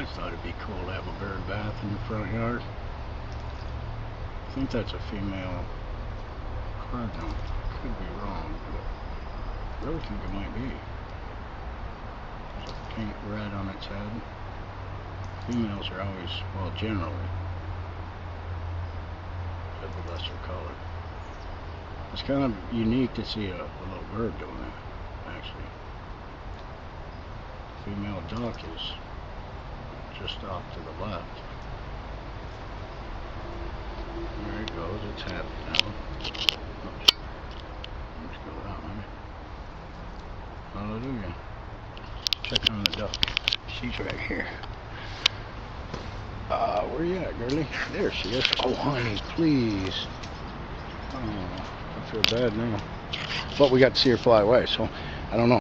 I thought it'd be cool to have a bird bath in the front yard. I think that's a female cardinal. Could be wrong, but I really think it might be. There's a pink red on its head. Females are always, well, generally, have the lesser color. It's kind of unique to see a little bird doing that, actually. The female duck is just off to the left. There it goes, it's happy now. Oops. Let's go that way. Hallelujah. Check on the duck. She's right here. Where you at, girlie? There she is. Oh, honey, please. Oh, I feel bad now. But we got to see her fly away, so I don't know.